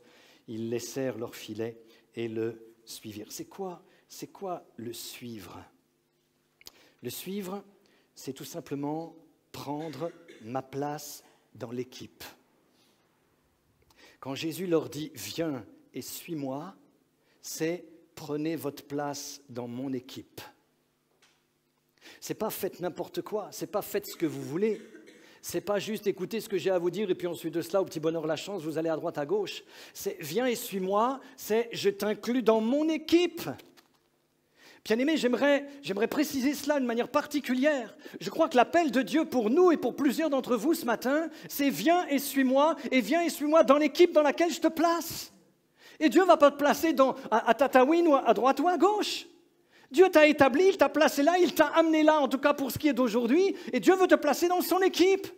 ils laissèrent leur filet et le suivirent. C'est quoi le suivre? Le suivre, c'est tout simplement prendre ma place dans l'équipe. Quand Jésus leur dit « Viens et suis-moi », c'est « Prenez votre place dans mon équipe ». C'est pas faites n'importe quoi, c'est pas faites ce que vous voulez. C'est pas juste écoutez ce que j'ai à vous dire et puis ensuite de cela, au petit bonheur la chance, vous allez à droite, à gauche. C'est viens et suis-moi, c'est je t'inclus dans mon équipe. Bien-aimés, j'aimerais préciser cela d'une manière particulière. Je crois que l'appel de Dieu pour nous et pour plusieurs d'entre vous ce matin, c'est viens et suis-moi dans l'équipe dans laquelle je te place. Et Dieu ne va pas te placer à Tataouine ou à droite ou à gauche. Dieu t'a établi, il t'a placé là, il t'a amené là, en tout cas pour ce qui est d'aujourd'hui, et Dieu veut te placer dans son équipe.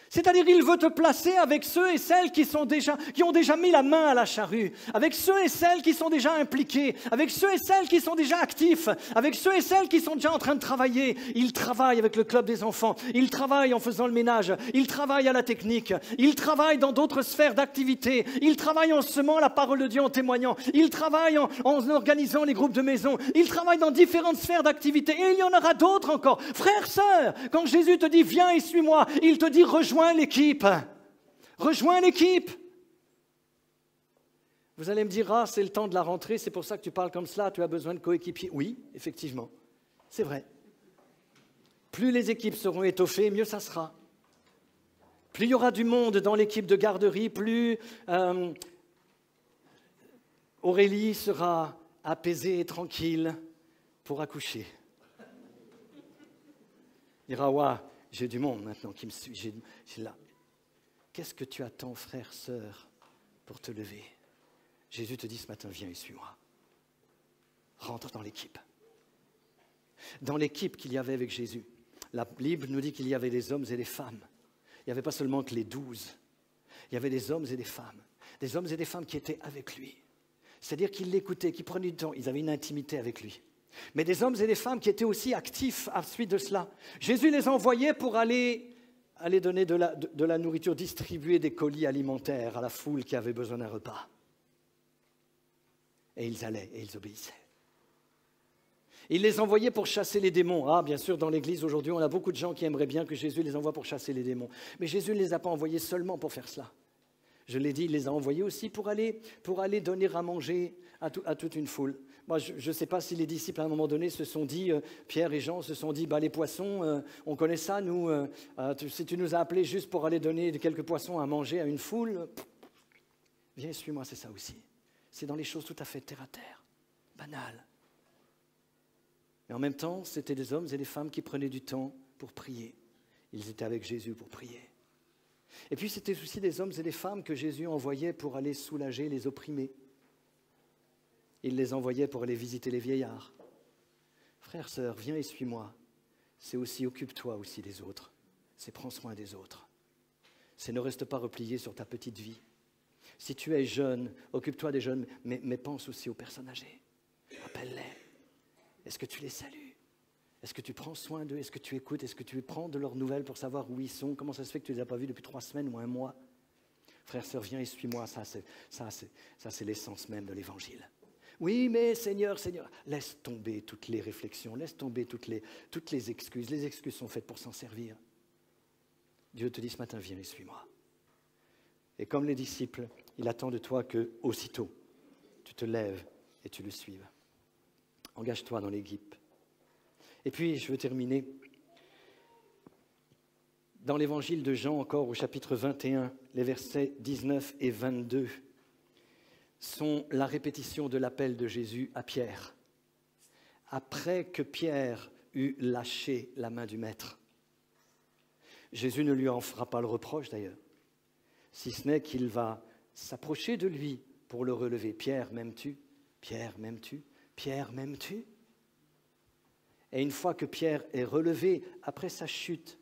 C'est-à-dire, il veut te placer avec ceux et celles qui ont déjà mis la main à la charrue, avec ceux et celles qui sont déjà impliqués, avec ceux et celles qui sont déjà actifs, avec ceux et celles qui sont déjà en train de travailler. Il travaille avec le club des enfants, il travaille en faisant le ménage, il travaille à la technique, il travaille dans d'autres sphères d'activité, il travaille en semant la parole de Dieu, en témoignant, il travaille en organisant les groupes de maison, il travaille dans différentes sphères d'activité, et il y en aura d'autres encore. Frères, sœurs, quand Jésus te dit « Viens et suis-moi », il te dit « Rejoins l'équipe. Rejoins l'équipe. » Vous allez me dire, ah, c'est le temps de la rentrée, c'est pour ça que tu parles comme cela, tu as besoin de coéquipiers. Oui, effectivement, c'est vrai. Plus les équipes seront étoffées, mieux ça sera. Plus il y aura du monde dans l'équipe de garderie, plus Aurélie sera apaisée et tranquille pour accoucher. Il dira, ouais, j'ai du monde maintenant qui me suit. J'ai là. Qu'est-ce que tu attends, frère, sœur, pour te lever? Jésus te dit ce matin, viens et suis-moi. Rentre dans l'équipe. Dans l'équipe qu'il y avait avec Jésus, la Bible nous dit qu'il y avait des hommes et des femmes. Il n'y avait pas seulement que les 12. Il y avait des hommes et des femmes. Des hommes et des femmes qui étaient avec lui. C'est-à-dire qu'ils l'écoutaient, qu'ils prenaient du temps. Ils avaient une intimité avec lui. Mais des hommes et des femmes qui étaient aussi actifs à la suite de cela. Jésus les envoyait pour aller donner de la nourriture, distribuer des colis alimentaires à la foule qui avait besoin d'un repas. Et ils allaient et ils obéissaient. Il les envoyait pour chasser les démons. Ah, bien sûr, dans l'Église aujourd'hui, on a beaucoup de gens qui aimeraient bien que Jésus les envoie pour chasser les démons. Mais Jésus ne les a pas envoyés seulement pour faire cela. Je l'ai dit, il les a envoyés aussi pour aller donner à manger à toute une foule. Moi, je ne sais pas si les disciples, à un moment donné, se sont dit, Pierre et Jean se sont dit, les poissons, on connaît ça, nous, si tu nous as appelés juste pour aller donner quelques poissons à manger à une foule, viens, suis-moi, c'est ça aussi. C'est dans les choses tout à fait terre à terre, banales. Mais en même temps, c'était des hommes et des femmes qui prenaient du temps pour prier. Ils étaient avec Jésus pour prier. Et puis, c'était aussi des hommes et des femmes que Jésus envoyait pour aller soulager les opprimés. Il les envoyait pour aller visiter les vieillards. Frère, sœur, viens et suis-moi. C'est aussi occupe-toi aussi des autres. C'est prends soin des autres. C'est ne reste pas replié sur ta petite vie. Si tu es jeune, occupe-toi des jeunes, mais pense aussi aux personnes âgées. Appelle-les. Est-ce que tu les salues? Est-ce que tu prends soin d'eux? Est-ce que tu écoutes? Est-ce que tu prends de leurs nouvelles pour savoir où ils sont? Comment ça se fait que tu ne les as pas vus depuis 3 semaines ou 1 mois? Frère, sœur, viens et suis-moi. Ça, c'est l'essence même de l'Évangile. Oui, mais Seigneur, laisse tomber toutes les réflexions, laisse tomber toutes les excuses. Les excuses sont faites pour s'en servir. Dieu te dit ce matin, viens et suis-moi. Et comme les disciples, il attend de toi que, aussitôt, tu te lèves et tu le suives. Engage-toi dans l'équipe. Et puis, je veux terminer. Dans l'évangile de Jean, encore au chapitre 21, les versets 19 et 22 sont la répétition de l'appel de Jésus à Pierre. Après que Pierre eut lâché la main du Maître, Jésus ne lui en fera pas le reproche d'ailleurs, si ce n'est qu'il va s'approcher de lui pour le relever. Pierre, m'aimes-tu? Pierre, m'aimes-tu? Pierre, m'aimes-tu? Et une fois que Pierre est relevé après sa chute,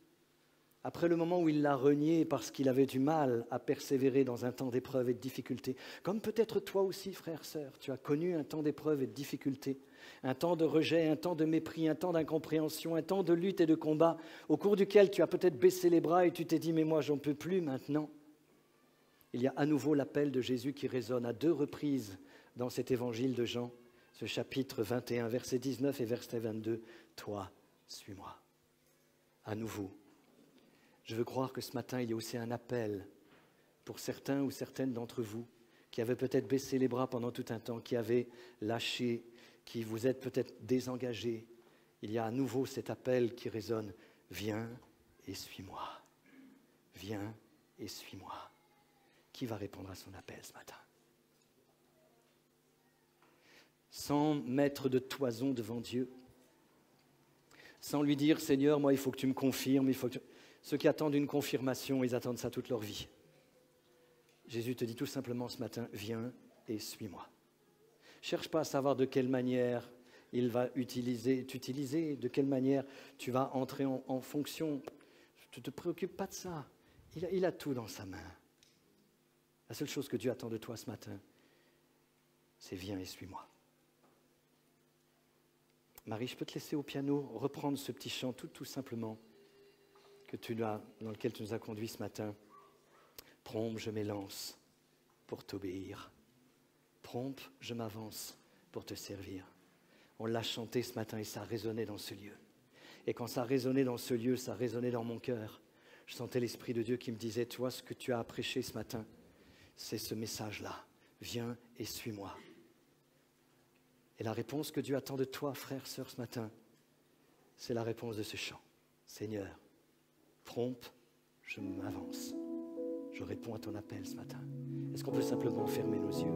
après le moment où il l'a renié parce qu'il avait du mal à persévérer dans un temps d'épreuve et de difficulté, comme peut-être toi aussi, frère, sœur, tu as connu un temps d'épreuve et de difficulté, un temps de rejet, un temps de mépris, un temps d'incompréhension, un temps de lutte et de combat, au cours duquel tu as peut-être baissé les bras et tu t'es dit « mais moi, j'en peux plus maintenant ». Il y a à nouveau l'appel de Jésus qui résonne à 2 reprises dans cet évangile de Jean, ce chapitre 21, verset 19 et verset 22. « Toi, suis-moi ». À nouveau. Je veux croire que ce matin, il y a aussi un appel pour certains ou certaines d'entre vous qui avaient peut-être baissé les bras pendant tout un temps, qui avaient lâché, qui vous êtes peut-être désengagés. Il y a à nouveau cet appel qui résonne. Viens et suis-moi. Viens et suis-moi. Qui va répondre à son appel ce matin? Sans mettre de toison devant Dieu, sans lui dire, Seigneur, moi, il faut que tu me confirmes, Ceux qui attendent une confirmation, ils attendent ça toute leur vie. Jésus te dit tout simplement ce matin, viens et suis-moi. Cherche pas à savoir de quelle manière il va t'utiliser, de quelle manière tu vas entrer en fonction. Ne te préoccupe pas de ça. Il a tout dans sa main. La seule chose que Dieu attend de toi ce matin, c'est viens et suis-moi. Marie, je peux te laisser au piano reprendre ce petit chant tout simplement dans lequel tu nous as conduits ce matin. Prompt, je m'élance pour t'obéir. Prompt, je m'avance pour te servir. On l'a chanté ce matin et ça résonnait dans ce lieu. Et quand ça résonnait dans ce lieu, ça résonnait dans mon cœur. Je sentais l'Esprit de Dieu qui me disait, toi, ce que tu as prêché ce matin, c'est ce message-là. Viens et suis-moi. Et la réponse que Dieu attend de toi, frère, sœur, ce matin, c'est la réponse de ce chant. Seigneur, prompt, je m'avance. Je réponds à ton appel ce matin. Est-ce qu'on peut simplement fermer nos yeux?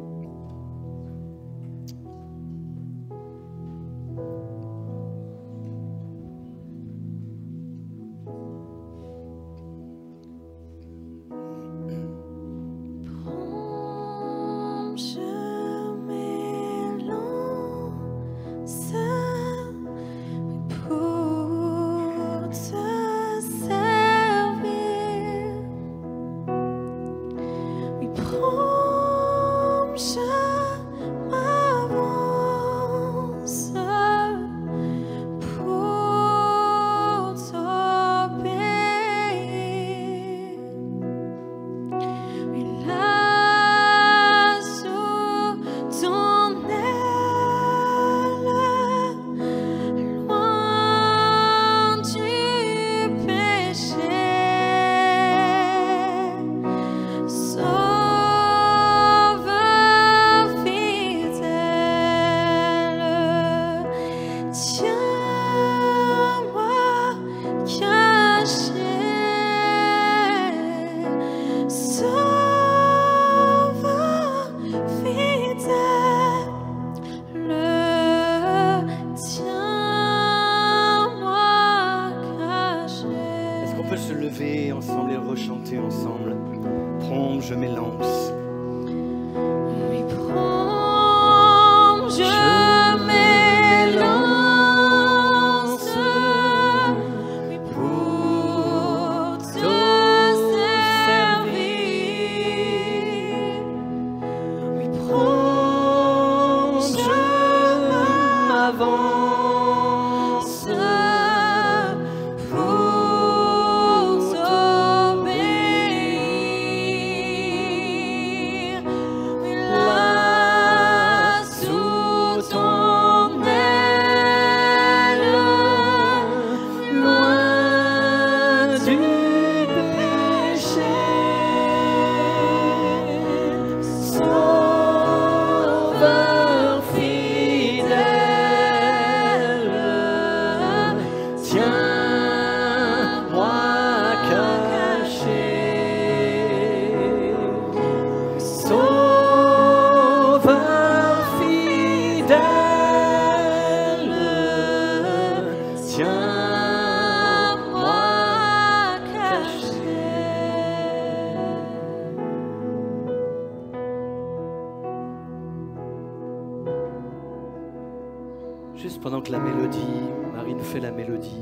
Juste pendant que la mélodie, Marine fait la mélodie,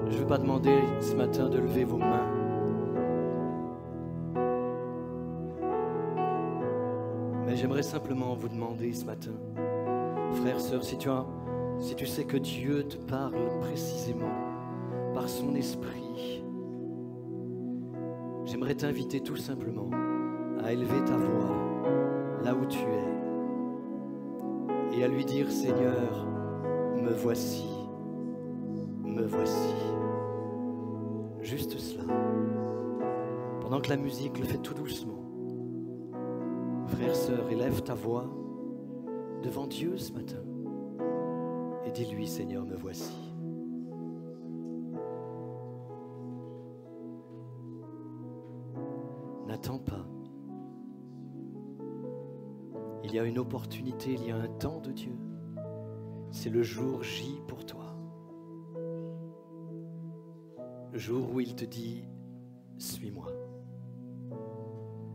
je ne veux pas demander ce matin de lever vos mains. Mais j'aimerais simplement vous demander ce matin, frères, sœurs, si tu sais que Dieu te parle précisément par son esprit, j'aimerais t'inviter tout simplement à élever ta voix là où tu es et à lui dire, Seigneur, me voici, me voici. Juste cela. Pendant que la musique le fait tout doucement. Frère, sœur, élève ta voix devant Dieu ce matin et dis-lui, Seigneur, me voici. N'attends pas. Il y a une opportunité, il y a un temps de Dieu. C'est le jour J pour toi. Le jour où il te dit, suis-moi.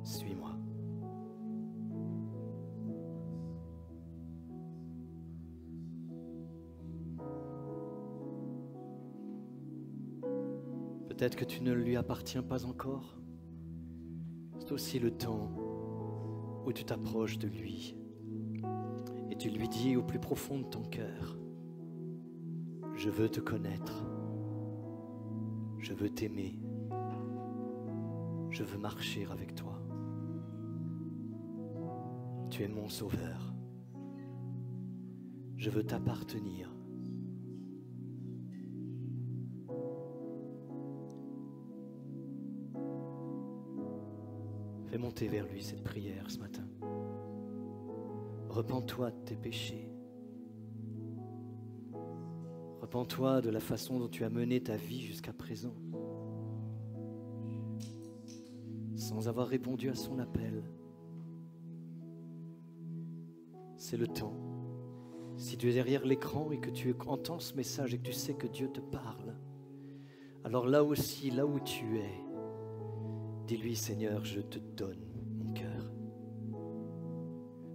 Suis-moi. Peut-être que tu ne lui appartiens pas encore. C'est aussi le temps où tu t'approches de lui et tu lui dis au plus profond de ton cœur, je veux te connaître, je veux t'aimer, je veux marcher avec toi. Tu es mon sauveur, je veux t'appartenir. Fais monter vers lui cette prière ce matin. Repens-toi de tes péchés. Repens-toi de la façon dont tu as mené ta vie jusqu'à présent, sans avoir répondu à son appel. C'est le temps. Si tu es derrière l'écran et que tu entends ce message et que tu sais que Dieu te parle, alors là aussi, là où tu es, dis-lui, Seigneur, je te donne mon cœur.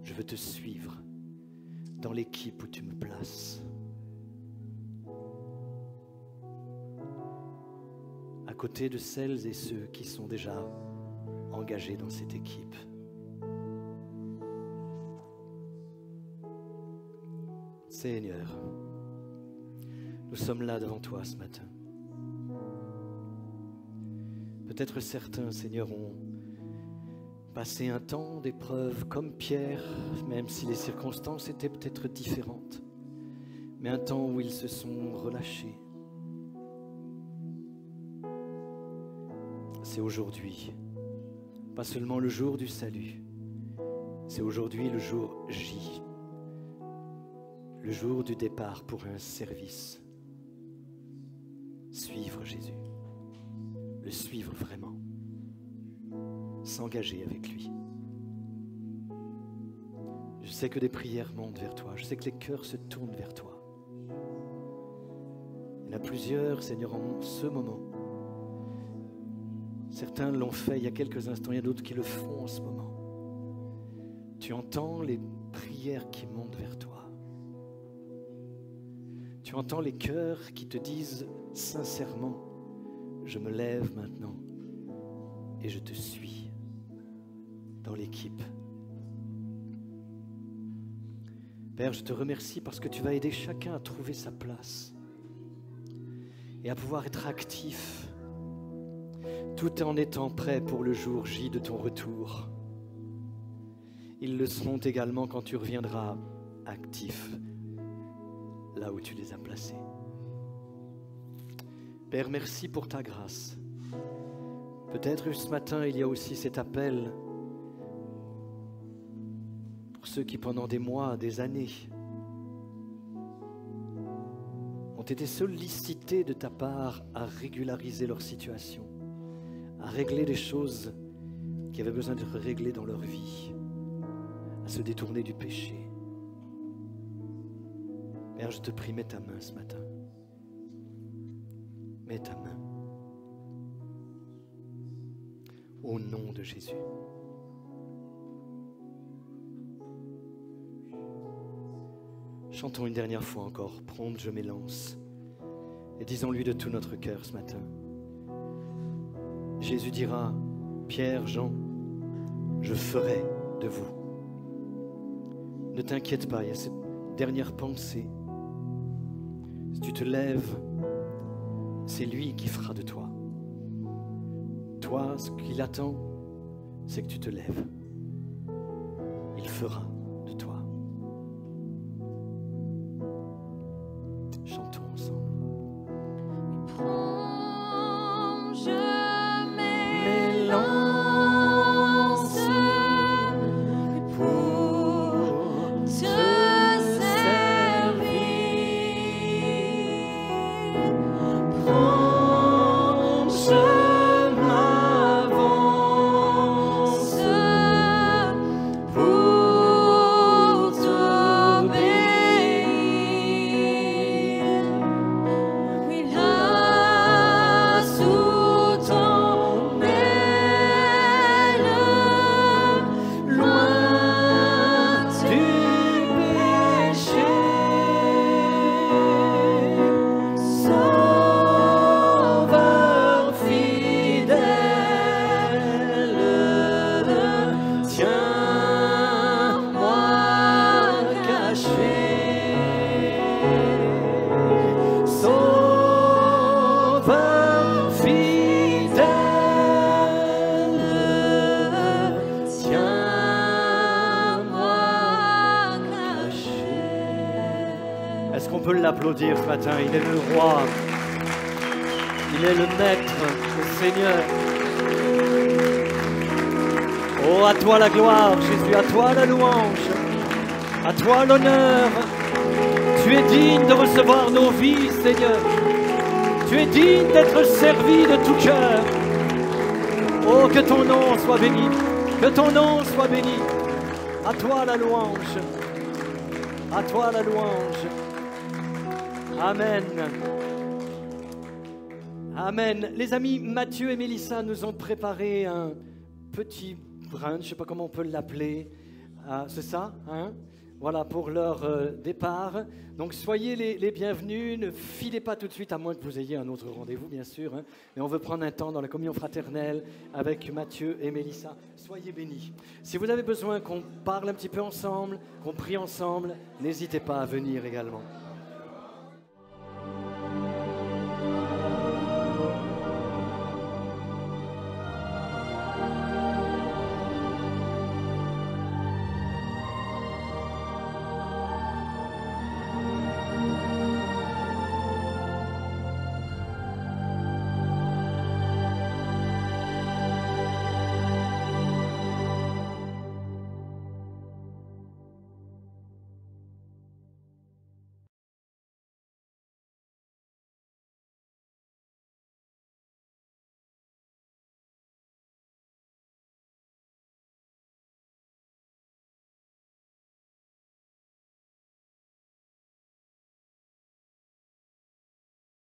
Je veux te suivre dans l'équipe où tu me places. À côté de celles et ceux qui sont déjà engagés dans cette équipe. Seigneur, nous sommes là devant toi ce matin. Peut-être certains, Seigneur, ont passé un temps d'épreuve comme Pierre, même si les circonstances étaient peut-être différentes, mais un temps où ils se sont relâchés. C'est aujourd'hui, pas seulement le jour du salut, c'est aujourd'hui le jour J, le jour du départ pour un service. Suivre Jésus. Le suivre vraiment, s'engager avec lui. Je sais que des prières montent vers toi, je sais que les cœurs se tournent vers toi. Il y en a plusieurs, Seigneur, en ce moment. Certains l'ont fait il y a quelques instants, il y a d'autres qui le font en ce moment. Tu entends les prières qui montent vers toi. Tu entends les cœurs qui te disent sincèrement, je me lève maintenant et je te suis dans l'équipe. Père, je te remercie parce que tu vas aider chacun à trouver sa place et à pouvoir être actif tout en étant prêt pour le jour J de ton retour. Ils le seront également quand tu reviendras actifs là où tu les as placés. Père, merci pour ta grâce. Peut-être ce matin, il y a aussi cet appel pour ceux qui, pendant des mois, des années, ont été sollicités de ta part à régulariser leur situation, à régler des choses qui avaient besoin d'être réglées dans leur vie, à se détourner du péché. Père, je te prie, mets ta main ce matin. Mets ta main. Au nom de Jésus. Chantons une dernière fois encore, prompte je m'élance. Et disons-lui de tout notre cœur ce matin. Jésus dira, Pierre, Jean, je ferai de vous. Ne t'inquiète pas, il y a cette dernière pensée. Si tu te lèves, c'est lui qui fera de toi. Toi, ce qu'il attend, c'est que tu te lèves. Il fera de toi. Chantons ensemble. Je m'élance pour te servir. Prends, je m'avance pour t'obéir. Oui, là sous ton aile, loin du péché, Sauveur fidèle, tiens-moi caché. Sauveur fidèle, tiens-moi caché. Est-ce qu'on peut l'applaudir ce matin? Il est le roi. Il est le maître, le Seigneur. Oh, à toi la gloire, Jésus, à toi la louange, à toi l'honneur. Tu es digne de recevoir nos vies, Seigneur. Tu es digne d'être servi de tout cœur. Oh, que ton nom soit béni, que ton nom soit béni. À toi la louange, à toi la louange. Amen. Amen. Les amis, Mathieu et Mélissa nous ont préparé un petit brunch, je ne sais pas comment on peut l'appeler. C'est ça, hein? Voilà, pour leur départ. Donc soyez les bienvenus, ne filez pas tout de suite, à moins que vous ayez un autre rendez-vous, bien sûr. Hein. Mais on veut prendre un temps dans la communion fraternelle avec Mathieu et Mélissa. Soyez bénis. Si vous avez besoin qu'on parle un petit peu ensemble, qu'on prie ensemble, n'hésitez pas à venir également.